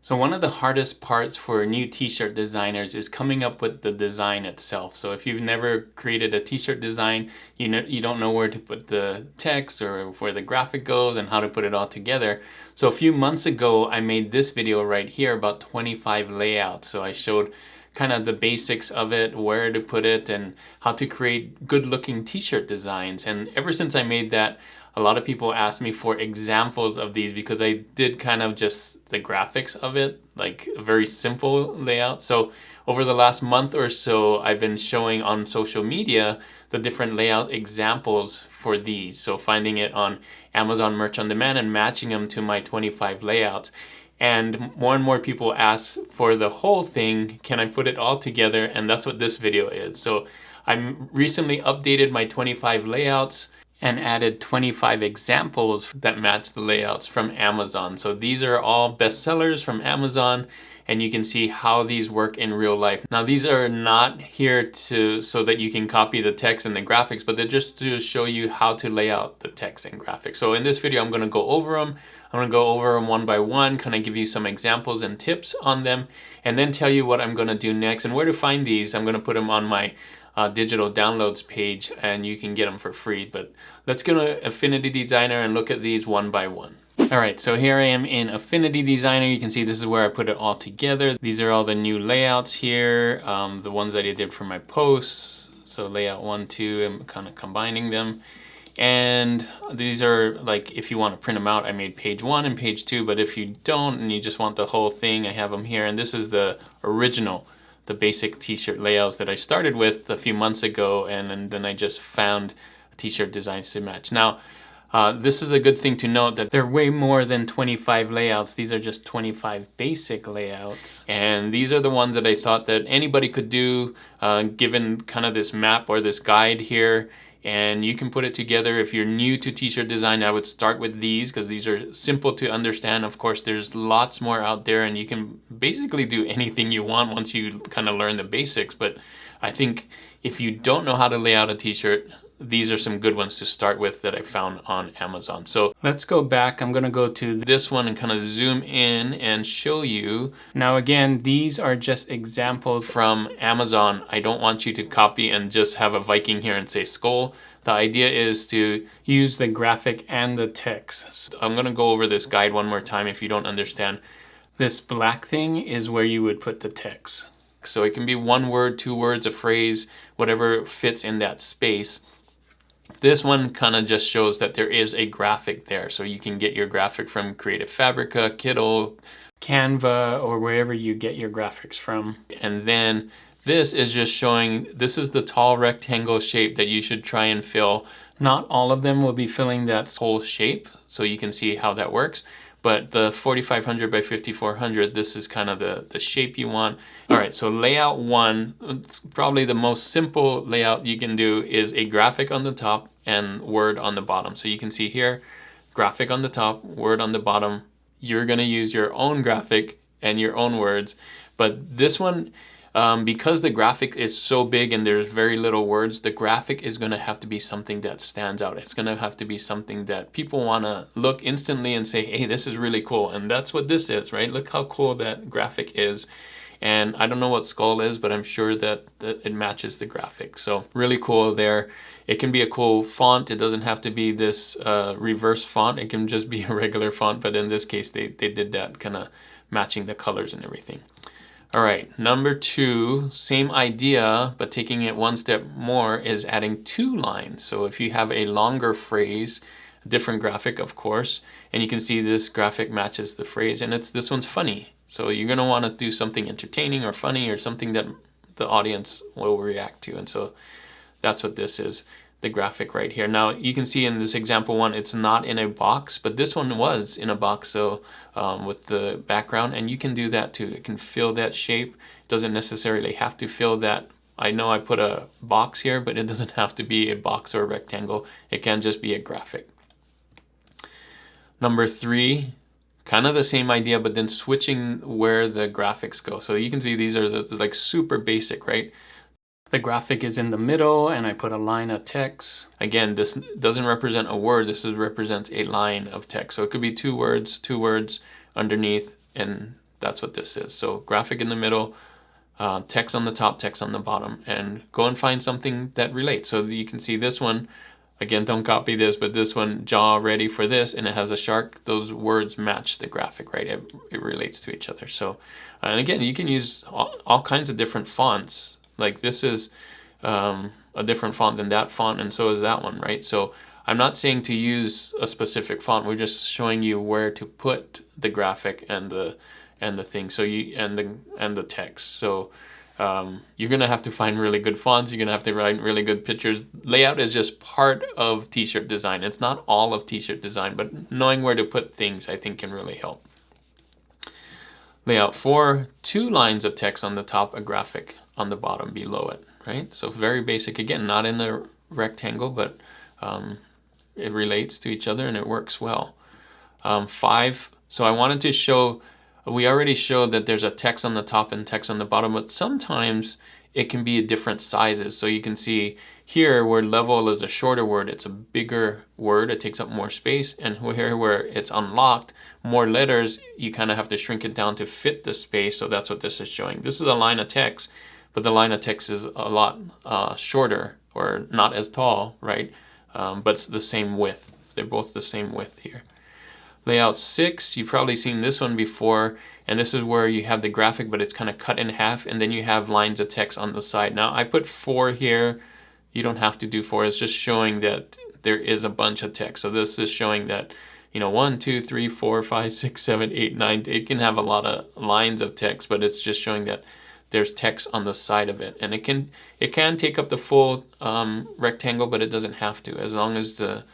So one of the hardest parts for new t-shirt designers is coming up with the design itself. So if you've never created a t-shirt design, you don't know where to put the text or where the graphic goes and how to put it all together. So a few months ago, I made this video right here about 25 layouts. So I showed kind of the basics of it, where to put it, and how to create good looking t-shirt designs. And ever since I made that, a lot of people ask me for examples of these because I did kind of just the graphics of it, like a very simple layout. So over the last month or so, I've been showing on social media the different layout examples for these. So finding it on Amazon Merch on Demand and matching them to my 25 layouts. And more people ask for the whole thing, can I put it all together? And that's what this video is. So I recently updated my 25 layouts and added 25 examples that match the layouts from Amazon. So these are all bestsellers from Amazon, and you can see how these work in real life. Now these are not here so that you can copy the text and the graphics, but they're just to show you how to lay out the text and graphics. So in this video, I'm gonna go over them. I'm gonna go over them one by one, kind of give you some examples and tips on them, and then tell you what I'm gonna do next and where to find these. I'm gonna put them on my digital downloads page, and you can get them for free. But let's go to Affinity Designer and look at these one by one. All right, so here I am in Affinity Designer. You can see this is where I put it all together. These are all the new layouts here, the ones that I did for my posts. So layout 1, 2, I'm kind of combining them. And these are like, if you want to print them out, I made page 1 and page 2, but if you don't and you just want the whole thing, I have them here. And this is the original, the basic t-shirt layouts that I started with a few months ago, and then I just found t-shirt designs to match. Now, this is a good thing to note that there are way more than 25 layouts. These are just 25 basic layouts. And these are the ones that I thought that anybody could do, given kind of this map or this guide here. And you can put it together. If you're new to t-shirt design, I would start with these because these are simple to understand. Of course, there's lots more out there, and you can basically do anything you want once you kind of learn the basics. But I think if you don't know how to lay out a t-shirt, these are some good ones to start with that I found on Amazon. So let's go back. I'm gonna go to this one and kind of zoom in and show you. Now again, these are just examples from Amazon. I don't want you to copy and just have a Viking here and say skull. The idea is to use the graphic and the text. So I'm gonna go over this guide one more time if you don't understand. This black thing is where you would put the text. So it can be one word, 2 words, a phrase, whatever fits in that space. This one kind of just shows that there is a graphic there. So you can get your graphic from Creative Fabrica, Kittl, Canva, or wherever you get your graphics from. And then this is just showing, this is the tall rectangle shape that you should try and fill. Not all of them will be filling that whole shape, so you can see how that works. But the 4500 by 5400, this is kind of the shape you want. All right, so layout 1, it's probably the most simple layout you can do, is a graphic on the top and word on the bottom. So you can see here, graphic on the top, word on the bottom. You're gonna use your own graphic and your own words. But this one, because the graphic is so big and there's very little words, the graphic is gonna have to be something that stands out. It's gonna have to be something that people wanna look instantly and say, hey, this is really cool. And that's what this is, right? Look how cool that graphic is. And I don't know what skull is, but I'm sure that it matches the graphic. So really cool there. It can be a cool font. It doesn't have to be this reverse font. It can just be a regular font, but in this case, they did that kind of matching the colors and everything. All right, number 2, same idea, but taking it one step more, is adding 2 lines. So if you have a longer phrase, a different graphic, of course, and you can see this graphic matches the phrase, and this one's funny. So you're gonna wanna do something entertaining or funny or something that the audience will react to. And so that's what this is, the graphic right here. Now you can see in this example 1, it's not in a box, but this one was in a box, so with the background, and you can do that too. It can fill that shape. It doesn't necessarily have to fill that. I know I put a box here, but it doesn't have to be a box or a rectangle. It can just be a graphic. Number 3, kind of the same idea, but then switching where the graphics go. So you can see these are like super basic, right? The graphic is in the middle, and I put a line of text. Again, this doesn't represent a word, represents a line of text. So it could be 2 words underneath, and that's what this is. So graphic in the middle, text on the top, text on the bottom, and go and find something that relates. So you can see this one, again, don't copy this, but this one, jaw ready for this, and it has a shark. Those words match the graphic, right? It relates to each other. So, and again, you can use all kinds of different fonts. Like this is a different font than that font, and so is that one, right? So I'm not saying to use a specific font. We're just showing you where to put the graphic and the thing. So you and the text. So you're gonna have to find really good fonts. You're gonna have to write really good pictures. Layout is just part of T-shirt design. It's not all of T-shirt design, but knowing where to put things, I think, can really help. Layout 4, 2 lines of text on the top, a graphic on the bottom below it, right? So very basic. Again, not in a rectangle, but it relates to each other and it works well. 5, so I wanted to show, we already showed that there's a text on the top and text on the bottom, but sometimes it can be different sizes. So you can see here where level is a shorter word, it's a bigger word, it takes up more space. And here where it's unlocked, more letters, you kind of have to shrink it down to fit the space. So that's what this is showing. This is a line of text, but the line of text is a lot shorter or not as tall, right? But it's the same width. They're both the same width here. Layout 6, you've probably seen this one before, and this is where you have the graphic, but it's kind of cut in half, and then you have lines of text on the side. Now, I put 4 here. You don't have to do 4. It's just showing that there is a bunch of text. So this is showing that, 1, 2, 3, 4, 5, 6, 7, 8, 9. It can have a lot of lines of text, but it's just showing that there's text on the side of it. And it can take up the full rectangle, but it doesn't have to, as long as the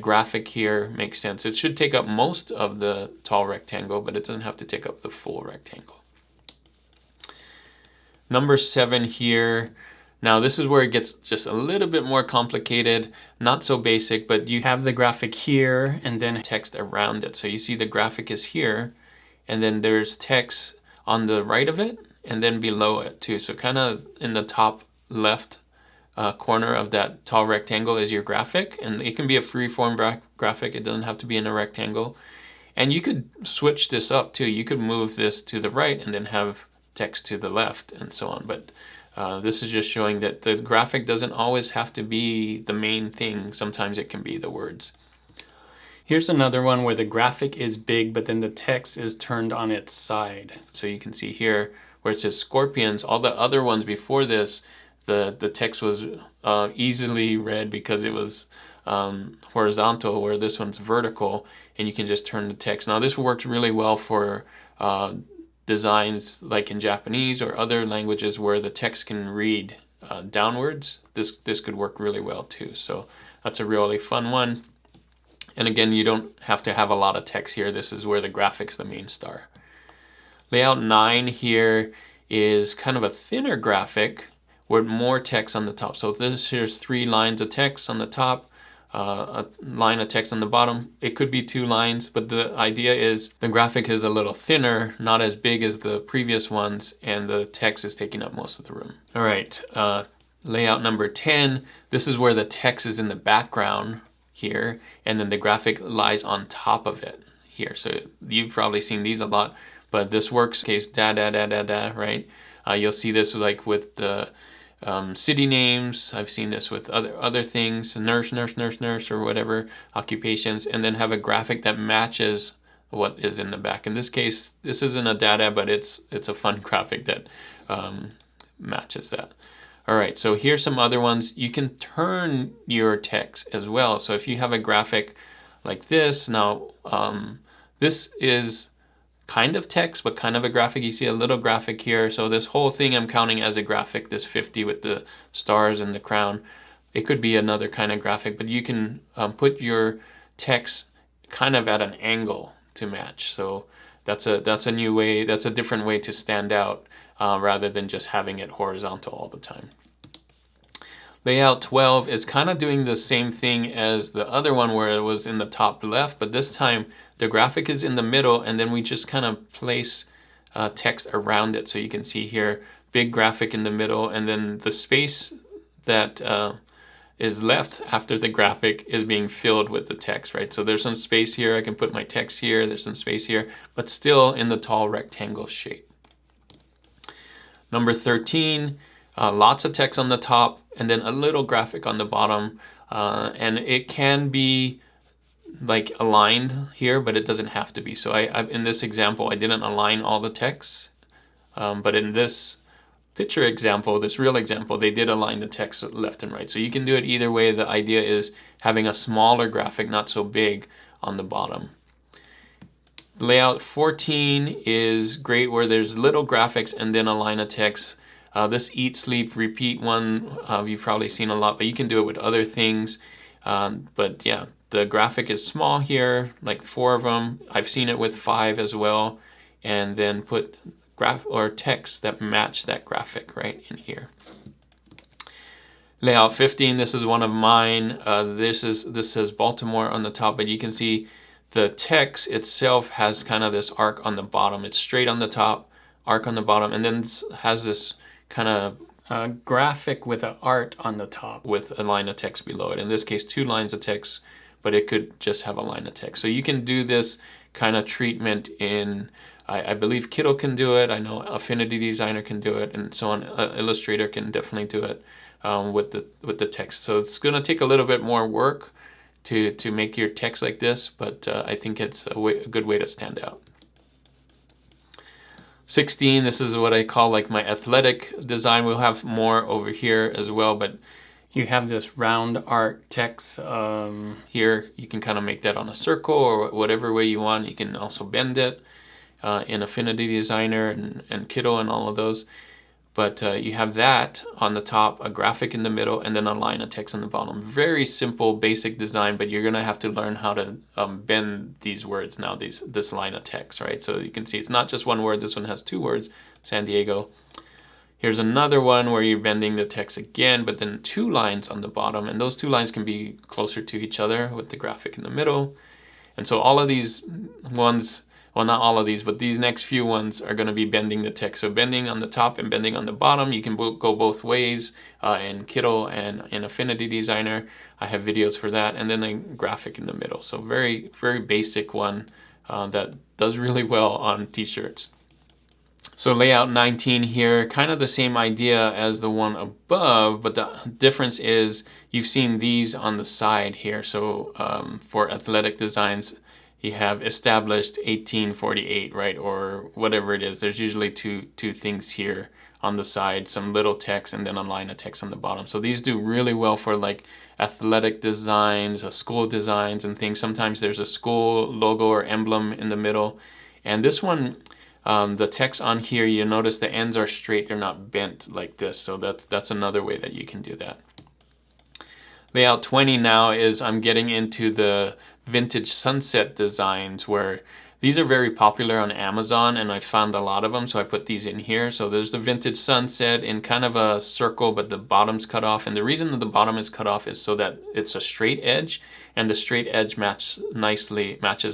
graphic here makes sense. It should take up most of the tall rectangle, but it doesn't have to take up the full rectangle. Number 7 here. Now this is where it gets just a little bit more complicated, not so basic, but you have the graphic here and then text around it. So you see the graphic is here, and then there's text on the right of it, and then below it too. So kind of in the top left corner of that tall rectangle is your graphic, and it can be a free-form graphic. It doesn't have to be in a rectangle. And you could switch this up too. You could move this to the right and then have text to the left and so on. But this is just showing that the graphic doesn't always have to be the main thing. Sometimes it can be the words. Here's another one where the graphic is big, but then the text is turned on its side. So you can see here where it says scorpions. All the other ones before this, the text was easily read because it was horizontal, where this one's vertical, and you can just turn the text. Now this works really well for designs like in Japanese or other languages where the text can read downwards. This could work really well too. So that's a really fun one. And again, you don't have to have a lot of text here. This is where the graphic's the main star. Layout 9 here is kind of a thinner graphic with more text on the top. So here's 3 lines of text on the top, a line of text on the bottom. It could be 2 lines, but the idea is the graphic is a little thinner, not as big as the previous ones, and the text is taking up most of the room. All right, layout number 10. This is where the text is in the background here, and then the graphic lies on top of it here. So you've probably seen these a lot, but this works case right? You'll see this like with the city names. I've seen this with other things, nurse, or whatever occupations, and then have a graphic that matches what is in the back. In this case, this isn't a dada, but it's a fun graphic that matches that. All right, so here's some other ones. You can turn your text as well. So if you have a graphic like this, now this is kind of text, but kind of a graphic. You see a little graphic here. So this whole thing I'm counting as a graphic, this 50 with the stars and the crown. It could be another kind of graphic, but you can put your text kind of at an angle to match. So that's a new way, that's a different way to stand out rather than just having it horizontal all the time. Layout 12 is kind of doing the same thing as the other one where it was in the top left, but this time the graphic is in the middle, and then we just kind of place text around it. So you can see here, big graphic in the middle, and then the space that is left after the graphic is being filled with the text, right? So there's some space here. I can put my text here. There's some space here, but still in the tall rectangle shape. Number 13, lots of text on the top and then a little graphic on the bottom. And it can be like aligned here, but it doesn't have to be. So in this example, I didn't align all the text, but in this picture example, this real example, they did align the text left and right. So you can do it either way. The idea is having a smaller graphic, not so big, on the bottom. Layout 14 is great where there's little graphics and then a line of text. This eat, sleep, repeat one, you've probably seen a lot, but you can do it with other things. But yeah, the graphic is small here, like 4 of them. I've seen it with 5 as well. And then put graph or text that match that graphic right in here. Layout 15, this is one of mine. This says Baltimore on the top, but you can see the text itself has kind of this arc on the bottom. It's straight on the top, arc on the bottom, and then has this kind of graphic with an art on the top with a line of text below it. In this case, 2 lines of text, but it could just have a line of text. So you can do this kind of treatment in, I believe Kittle can do it. I know Affinity Designer can do it, and so on. Illustrator can definitely do it with the text. So it's going to take a little bit more work to make your text like this, but I think it's a good way to stand out. 16, this is what I call like my athletic design. We'll have more over here as well, but you have this round art text here. You can kind of make that on a circle or whatever way you want. You can also bend it in Affinity Designer and Kittle and all of those. But you have that on the top, a graphic in the middle, and then a line of text on the bottom. Very simple, basic design, but you're gonna have to learn how to bend these words now, this line of text, right? So you can see it's not just one word. This one has 2 words, San Diego. Here's another one where you're bending the text again, but then 2 lines on the bottom, and those 2 lines can be closer to each other with the graphic in the middle. And so all of these ones, well, not all of these, but these next few ones are going to be bending the text. So bending on the top and bending on the bottom. You can go both ways in Kittle and in Affinity Designer. I have videos for that. And then a graphic in the middle. So very, very basic one that does really well on t-shirts. So layout 19 here, kind of the same idea as the one above, but the difference is you've seen these on the side here. So for athletic designs, you have established 1848, right? Or whatever it is. There's usually two things here on the side, some little text and then a line of text on the bottom. So these do really well for like athletic designs, school designs and things. Sometimes there's a school logo or emblem in the middle. And this one, the text on here, you notice the ends are straight. They're not bent like this. So that's another way that you can do that. Layout 20 now is I'm getting into the vintage sunset designs where these are very popular on Amazon and I found a lot of them, so I put these in here. So there's the vintage sunset in kind of a circle, but the bottom's cut off. And the reason that the bottom is cut off is so that it's a straight edge, and the straight edge matches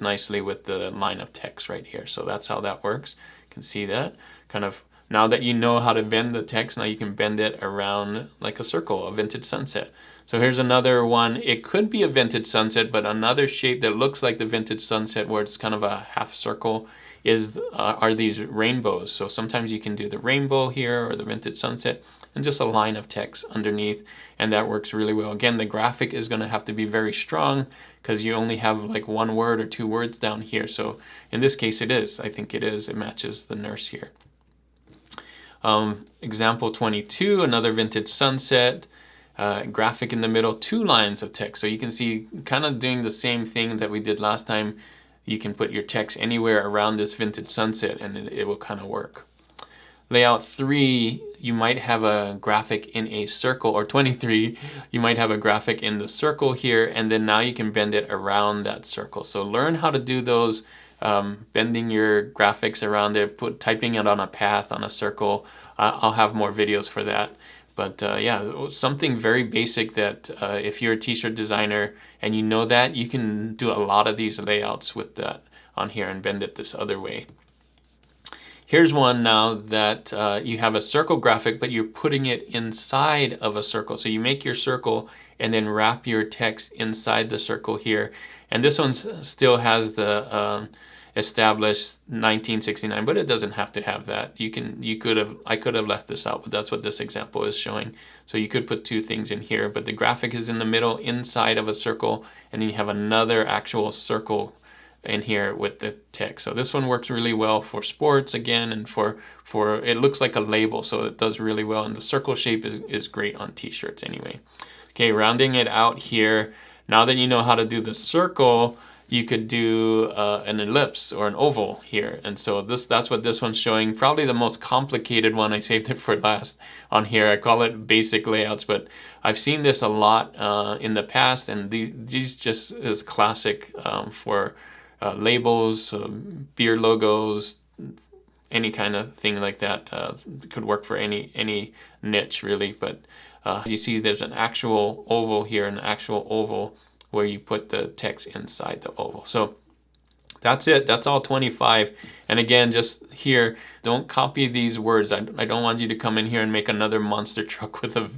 nicely with the line of text right here. So that's how that works. You can see that. Kind of now that you know how to bend the text, now you can bend it around like a circle, a vintage sunset. So here's another one. It could be a vintage sunset, but another shape that looks like the vintage sunset where it's kind of a half circle are these rainbows. So sometimes you can do the rainbow here or the vintage sunset and just a line of text underneath, and that works really well. Again, the graphic is going to have to be very strong because you only have like 1 word or 2 words down here. So in this case it is. I think it is. It matches the nurse here. Example 22, another vintage sunset. Graphic in the middle, 2 lines of text. So you can see kind of doing the same thing that we did last time. You can put your text anywhere around this vintage sunset and it will kind of work. Layout 3, you might have a graphic in a circle, or 23, you might have a graphic in the circle here, and then now you can bend it around that circle. So learn how to do those, bending your graphics around it, typing it on a path, on a circle. I'll have more videos for that. But yeah, something very basic that if you're a t-shirt designer and you know that, you can do a lot of these layouts with that on here and bend it this other way. Here's one now that you have a circle graphic, but you're putting it inside of a circle. So you make your circle and then wrap your text inside the circle here. And this one still has the established 1969, but it doesn't have to have that. I could have left this out, but that's what this example is showing. So you could put two things in here, but the graphic is in the middle inside of a circle, and then you have another actual circle in here with the text. So this one works really well for sports again, and for it looks like a label, so it does really well, and the circle shape is great on t-shirts anyway. Okay, rounding it out here, now that you know how to do the circle, you could do an ellipse or an oval here. And so that's what this one's showing. Probably the most complicated one. I saved it for last on here. I call it basic layouts, but I've seen this a lot in the past, and these just is classic for labels, beer logos, any kind of thing like that. Could work for any niche really, but you see there's an actual oval here, an actual oval where you put the text inside the oval. So that's it. That's all 25. And again, just here, don't copy these words. I don't want you to come in here and make another monster truck with a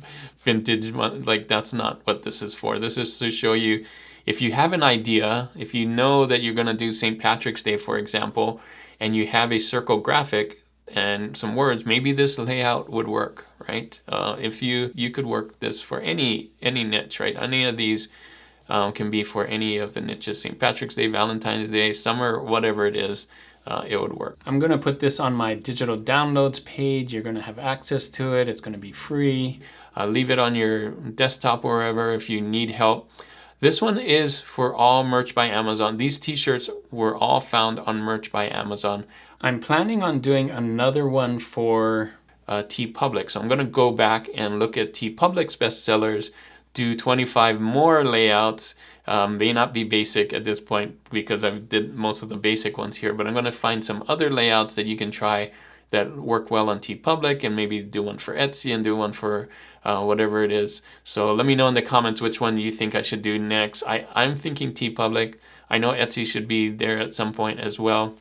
vintage one. Like, that's not what this is for. This is to show you, if you have an idea, if you know that you're going to do St. Patrick's Day, for example, and you have a circle graphic and some words, maybe this layout would work, right? If you could work this for any niche, right? Any of these can be for any of the niches, St. Patrick's Day, Valentine's Day, summer, whatever it is, it would work. I'm gonna put this on my digital downloads page. You're gonna have access to it. It's gonna be free. Leave it on your desktop or wherever if you need help. This one is for all Merch by Amazon. These t-shirts were all found on Merch by Amazon. I'm planning on doing another one for TeePublic. So I'm gonna go back and look at TeePublic's bestsellers, do 25 more layouts. May not be basic at this point because I've did most of the basic ones here, but I'm going to find some other layouts that you can try that work well on TeePublic, and maybe do one for Etsy and do one for whatever it is. So let me know in the comments which one you think I should do next. I'm thinking TeePublic. I know Etsy should be there at some point as well.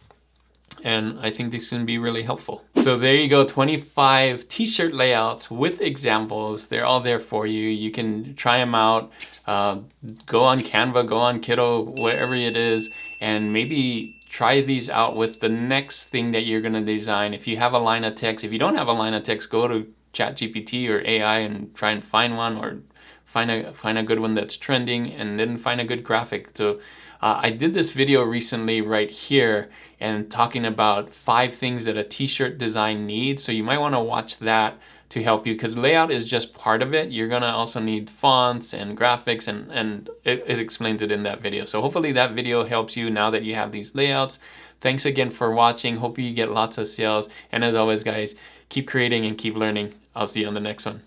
And I think this can be really helpful. So there you go, 25 t-shirt layouts with examples. They're all there for you. You can try them out. Go on Canva, go on Kiddo, wherever it is, and maybe try these out with the next thing that you're gonna design. If you have a line of text, if you don't have a line of text, go to ChatGPT or AI and try and find one, or find a good one that's trending, and then find a good graphic. So I did this video recently right here and talking about 5 things that a t-shirt design needs. So you might want to watch that to help you, because layout is just part of it. You're gonna also need fonts and graphics, and it explains it in that video. So hopefully that video helps you now that you have these layouts. Thanks again for watching. Hope you get lots of sales. And as always, guys, keep creating and keep learning. I'll see you on the next one.